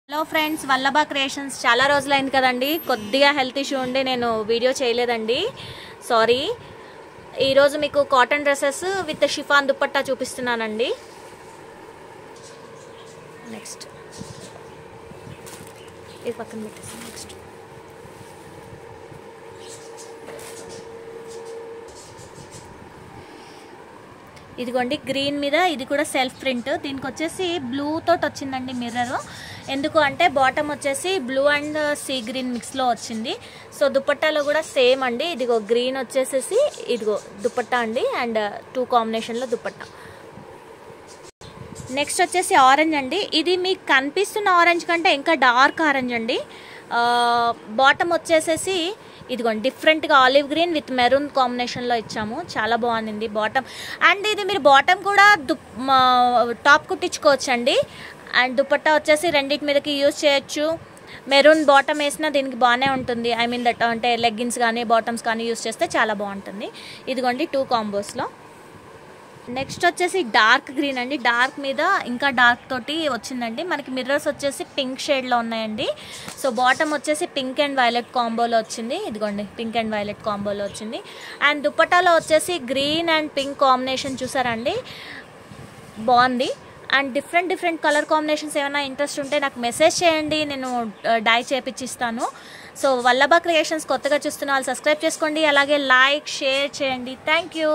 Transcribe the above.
Hello friends, Vallabha creations చాలా రోజులైంది కదండి. కొద్దిగా హెల్త్ ఇష్యూ ఉండి నేను వీడియో చేయలేదండి, సారీ. ఈరోజు మీకు cotton dresses with chiffon dupatta చూపిస్తున్నానండి. నెక్స్ట్ ఇది పక్కన పెట్టేసి నెక్స్ట్ ఇదిగోండి, గ్రీన్ మీద ఇది కూడా సెల్ఫ్ ప్రింట్. దీనికి వచ్చేసి బ్లూ తోటి వచ్చిందండి మిర్రర్. ఎందుకు అంటే బాటమ్ వచ్చేసి బ్లూ అండ్ సీ గ్రీన్ మిక్స్లో వచ్చింది. సో దుపట్టాలో కూడా సేమ్ అండి. ఇదిగో గ్రీన్ వచ్చేసేసి ఇదిగో దుపట్టా అండి, అండ్ 2 కాంబినేషన్లో దుపట్టా. నెక్స్ట్ వచ్చేసి ఆరెంజ్ అండి. ఇది మీకు కనిపిస్తున్న ఆరెంజ్ కంటే ఇంకా డార్క్ ఆరెంజ్ అండి. బాటమ్ వచ్చేసేసి ఇదిగోండి డిఫరెంట్గా ఆలివ్ గ్రీన్ విత్ మెరూన్ కాంబినేషన్లో ఇచ్చాము. చాలా బాగుంది బాటమ్. అండ్ ఇది మీరు బాటమ్ కూడా టాప్ కుట్టించుకోవచ్చు అండి. అండ్ దుపట్టా వచ్చేసి రెండింటి మీదకి యూజ్ చేయొచ్చు. మెరూన్ బాటమ్ వేసినా దీనికి బాగానే ఉంటుంది. ఐ మీన్ దట్ అంటే లెగ్గిన్స్ కానీ బాటమ్స్ కానీ యూజ్ చేస్తే చాలా బాగుంటుంది. ఇదిగోండి 2 కాంబోస్లో. నెక్స్ట్ వచ్చేసి డార్క్ గ్రీన్ అండి. డార్క్ మీద ఇంకా డార్క్ తోటి వచ్చిందండి. మనకి మిర్రర్స్ వచ్చేసి పింక్ షేడ్లో ఉన్నాయండి. సో బాటమ్ వచ్చేసి పింక్ అండ్ వైలెట్ కాంబోలో వచ్చింది. ఇదిగోండి పింక్ అండ్ వైలెట్ కాంబోలో వచ్చింది. అండ్ దుపట్టాలో వచ్చేసి గ్రీన్ అండ్ పింక్ కాంబినేషన్ చూసారండి, బాగుంది. అండ్ డిఫరెంట్ కలర్ కాంబినేషన్స్ ఏమైనా ఇంట్రెస్ట్ ఉంటే నాకు మెసేజ్ చేయండి, నేను డై చేపించిస్తాను. సో వల్లభ క్రియేషన్స్ కొత్తగా చూస్తున్న వాళ్ళు సబ్స్క్రైబ్ చేసుకోండి, అలాగే లైక్ షేర్ చేయండి. Thank you.